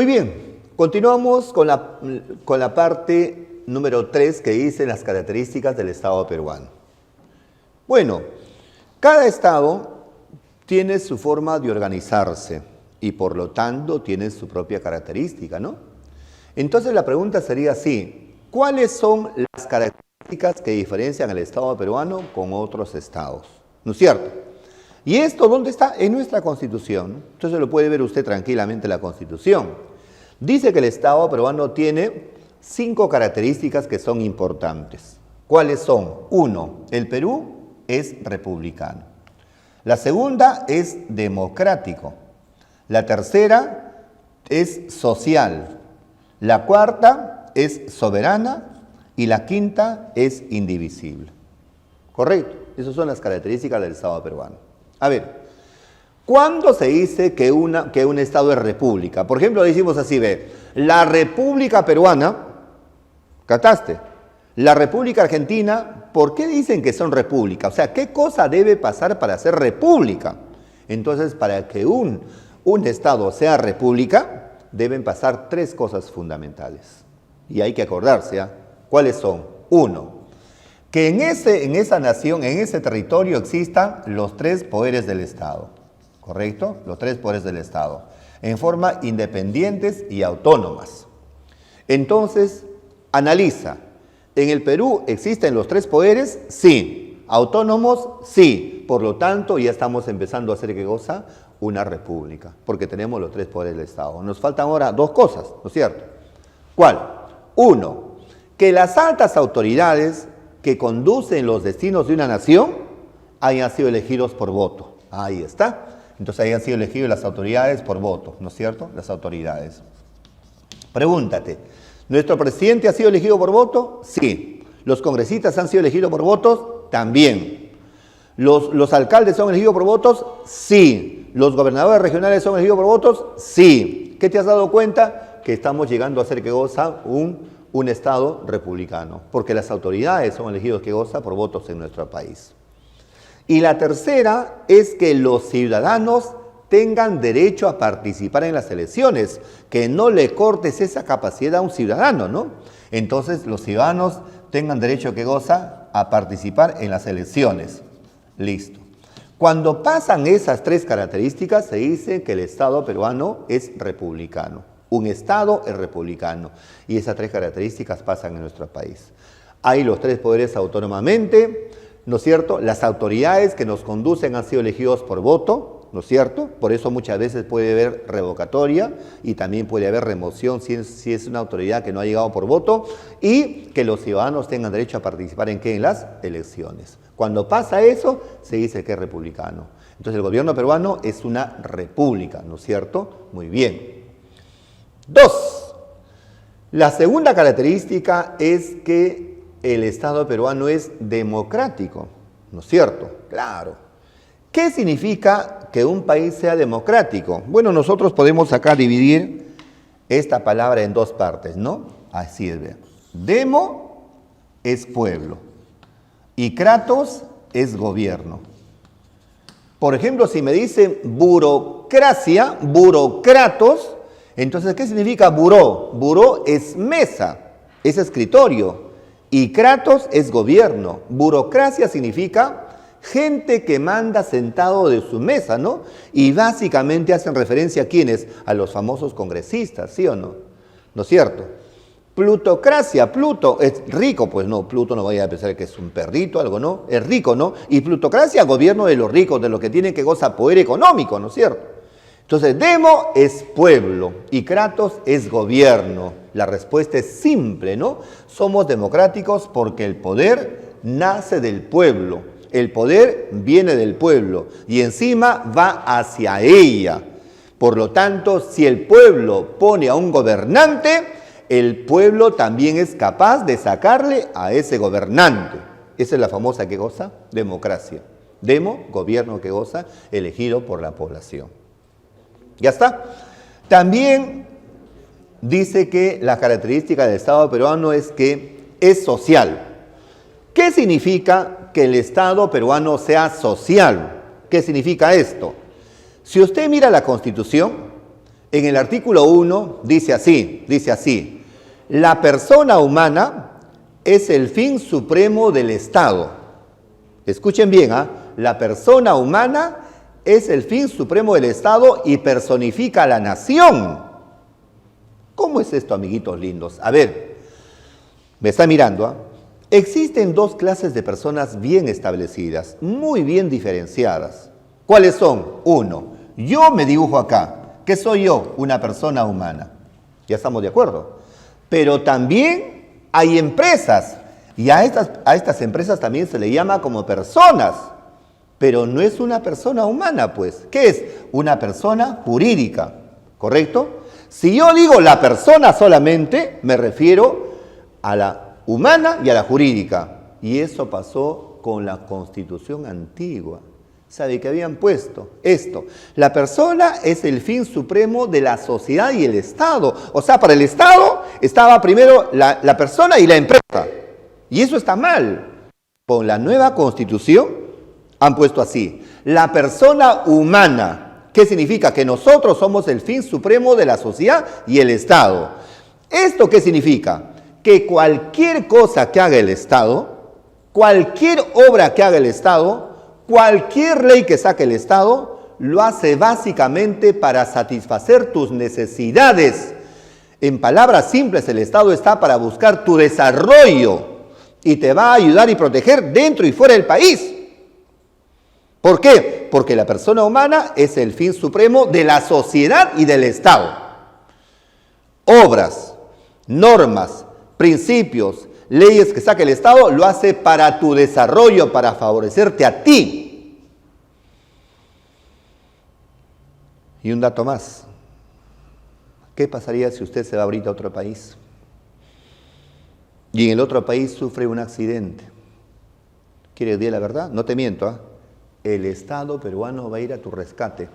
Muy bien, continuamos con la parte número 3 que dice las características del Estado peruano. Bueno, cada Estado tiene su forma de organizarse y por lo tanto tiene su propia característica, ¿no? Entonces la pregunta sería así, ¿cuáles son las características que diferencian al Estado peruano con otros estados? ¿No es cierto? ¿Y esto dónde está? En nuestra Constitución. Entonces lo puede ver usted tranquilamente en la Constitución. Dice que el Estado peruano tiene 5 características que son importantes. ¿Cuáles son? 1. El Perú es republicano. La segunda es democrático. La tercera es social. La cuarta es soberana y la quinta es indivisible. ¿Correcto? Esas son las características del Estado peruano. A ver, ¿cuándo se dice que un Estado es república? Por ejemplo, decimos así, ve, la República Peruana, ¿cataste? La República Argentina, ¿por qué dicen que son república? O sea, ¿qué cosa debe pasar para ser república? Entonces, para que un Estado sea república, deben pasar 3 cosas fundamentales. Y hay que acordarse, ¿eh? ¿Cuáles son? 1. Que en esa nación, en ese territorio existan los 3 poderes del Estado. ¿Correcto? Los 3 poderes del Estado. En forma independientes y autónomas. Entonces, analiza. ¿En el Perú existen los 3 poderes? Sí. ¿Autónomos? Sí. Por lo tanto, ya estamos empezando a hacer, ¿qué cosa? Una república. Porque tenemos los 3 poderes del Estado. Nos faltan ahora 2 cosas, ¿no es cierto? ¿Cuál? 1. Que las altas autoridades que conducen los destinos de una nación hayan sido elegidos por voto. Ahí está. Entonces hayan sido elegidos las autoridades por voto, ¿no es cierto? Las autoridades. Pregúntate, ¿nuestro presidente ha sido elegido por voto? Sí. ¿Los congresistas han sido elegidos por votos? También. ¿Los alcaldes son elegidos por votos? Sí. ¿Los gobernadores regionales son elegidos por votos? Sí. ¿Qué te has dado cuenta? Que estamos llegando a ser, ¿qué cosa? Un Estado republicano, porque las autoridades son elegidos, ¿qué cosa? Por votos en nuestro país. Y la tercera es que los ciudadanos tengan derecho a participar en las elecciones, que no le cortes esa capacidad a un ciudadano, ¿no? Entonces los ciudadanos tengan derecho, ¿qué cosa? A participar en las elecciones. Listo. Cuando pasan esas 3 características, se dice que el Estado peruano es republicano. Un Estado es republicano. Y esas 3 características pasan en nuestro país. Hay los 3 poderes autónomamente, ¿no es cierto? Las autoridades que nos conducen han sido elegidos por voto, ¿no es cierto? Por eso muchas veces puede haber revocatoria y también puede haber remoción si es una autoridad que no ha llegado por voto, y que los ciudadanos tengan derecho a participar ¿en qué? En las elecciones. Cuando pasa eso, se dice que es republicano. Entonces el gobierno peruano es una república, ¿no es cierto? Muy bien. 2. La segunda característica es que el Estado peruano es democrático, ¿no es cierto? Claro. ¿Qué significa que un país sea democrático? Bueno, nosotros podemos acá dividir esta palabra en 2 partes, ¿no? Así es, vean. Demo es pueblo y kratos es gobierno. Por ejemplo, si me dicen burocracia, burocratos, entonces, ¿qué significa buró? Buró es mesa, es escritorio, y kratos es gobierno. Burocracia significa gente que manda sentado de su mesa, ¿no? Y básicamente hacen referencia a ¿quiénes? A los famosos congresistas, ¿sí o no? ¿No es cierto? Plutocracia, Pluto es rico, pues no, Pluto no vaya a pensar que es un perrito, algo, ¿no? Es rico, ¿no? Y plutocracia, gobierno de los ricos, de los que tienen que gozar poder económico, ¿no es cierto? Entonces, demo es pueblo y kratos es gobierno. La respuesta es simple, ¿no? Somos democráticos porque el poder nace del pueblo. El poder viene del pueblo y encima va hacia ella. Por lo tanto, si el pueblo pone a un gobernante, el pueblo también es capaz de sacarle a ese gobernante. Esa es la famosa, ¿qué cosa? Democracia. Demo, gobierno que goza, elegido por la población. ¿Ya está? También dice que la característica del Estado peruano es que es social. ¿Qué significa que el Estado peruano sea social? ¿Qué significa esto? Si usted mira la Constitución, En el artículo 1 dice así, la persona humana es el fin supremo del Estado. Escuchen bien, la persona humana es el fin supremo del Estado y personifica a la nación. ¿Cómo es esto, amiguitos lindos? A ver, me está mirando, Existen dos clases de personas bien establecidas, muy bien diferenciadas. ¿Cuáles son? Uno, yo me dibujo acá. ¿Qué soy yo? Una persona humana. Ya estamos de acuerdo. Pero también hay empresas, y a estas empresas también se le llama como personas, pero no es una persona humana, pues. ¿Qué es? Una persona jurídica, ¿correcto? Si yo digo la persona solamente, me refiero a la humana y a la jurídica. Y eso pasó con la Constitución antigua. ¿Sabe qué habían puesto? Esto. La persona es el fin supremo de la sociedad y el Estado. O sea, para el Estado estaba primero la persona y la empresa. Y eso está mal. Con la nueva Constitución han puesto así. La persona humana. ¿Qué significa? Que nosotros somos el fin supremo de la sociedad y el Estado. ¿Esto qué significa? Que cualquier cosa que haga el Estado, cualquier obra que haga el Estado, cualquier ley que saque el Estado, lo hace básicamente para satisfacer tus necesidades. En palabras simples, el Estado está para buscar tu desarrollo y te va a ayudar y proteger dentro y fuera del país. ¿Por qué? Porque la persona humana es el fin supremo de la sociedad y del Estado. Obras, normas, principios, leyes que saque el Estado, lo hace para tu desarrollo, para favorecerte a ti. Y un dato más. ¿Qué pasaría si usted se va ahorita a otro país? Y en el otro país sufre un accidente. ¿Quieres decir la verdad? No te miento, El Estado peruano va a ir a tu rescate.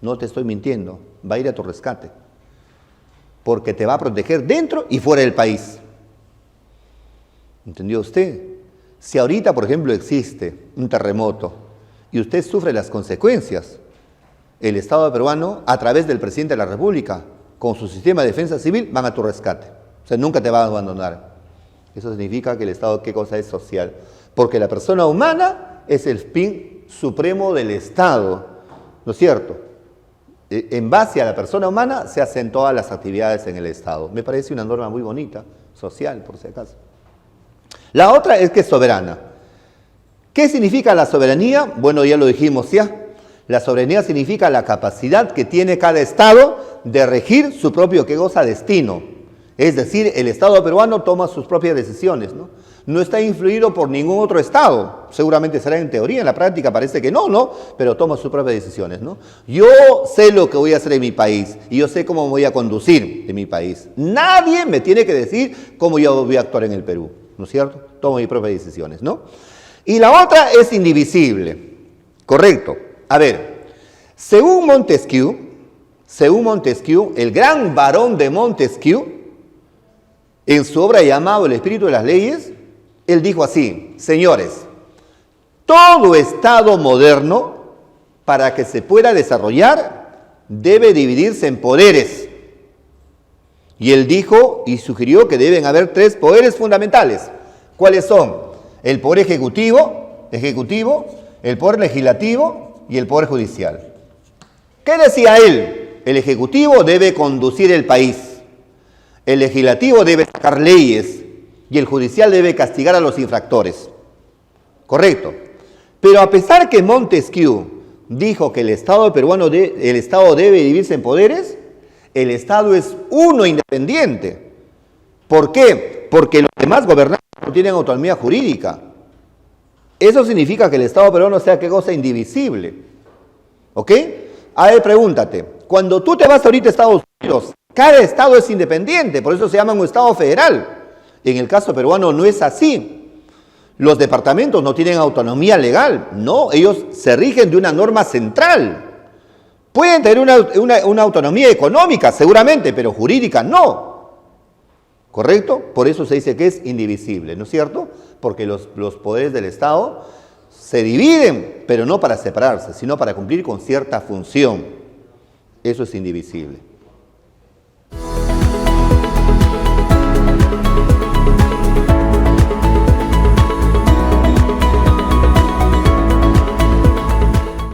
No te estoy mintiendo, va a ir a tu rescate. Porque te va a proteger dentro y fuera del país. ¿Entendió usted? Si ahorita, por ejemplo, existe un terremoto y usted sufre las consecuencias, el Estado peruano, a través del presidente de la República, con su sistema de defensa civil, van a tu rescate. O sea, nunca te van a abandonar. Eso significa que el Estado, ¿qué cosa es? Social. Porque la persona humana es el fin supremo del Estado. ¿No es cierto? En base a la persona humana se hacen todas las actividades en el Estado. Me parece una norma muy bonita, social, por si acaso. La otra es que es soberana. ¿Qué significa la soberanía? Bueno, ya lo dijimos ya. La soberanía significa la capacidad que tiene cada Estado de regir su propio, ¿qué cosa? Destino. Es decir, el Estado peruano toma sus propias decisiones, ¿no? No está influido por ningún otro Estado. Seguramente será en teoría, en la práctica parece que no, pero toma sus propias decisiones, ¿no? Yo sé lo que voy a hacer en mi país y yo sé cómo me voy a conducir en mi país. Nadie me tiene que decir cómo yo voy a actuar en el Perú, ¿no es cierto? Tomo mis propias decisiones, ¿no? Y la otra es indivisible, correcto. A ver, según Montesquieu, el gran varón de Montesquieu, en su obra llamada El Espíritu de las Leyes, él dijo así: señores, todo Estado moderno, para que se pueda desarrollar, debe dividirse en poderes. Y él dijo y sugirió que deben haber 3 poderes fundamentales. ¿Cuáles son? El poder ejecutivo, el poder legislativo y el poder judicial. ¿Qué decía él? El ejecutivo debe conducir el país, el legislativo debe sacar leyes y el judicial debe castigar a los infractores. Correcto. Pero a pesar que Montesquieu dijo que el Estado peruano, el Estado debe dividirse en poderes, el Estado es uno independiente. ¿Por qué? Porque los demás gobernantes no tienen autonomía jurídica. Eso significa que el Estado peruano sea, ¿qué cosa? Indivisible. ¿Ok? A ver, pregúntate, cuando tú te vas ahorita a Estados Unidos, cada Estado es independiente, por eso se llama un Estado federal. En el caso peruano no es así. Los departamentos no tienen autonomía legal, no, ellos se rigen de una norma central. Pueden tener una autonomía económica, seguramente, pero jurídica no. ¿Correcto? Por eso se dice que es indivisible, ¿no es cierto? Porque los poderes del Estado se dividen, pero no para separarse, sino para cumplir con cierta función. Eso es indivisible.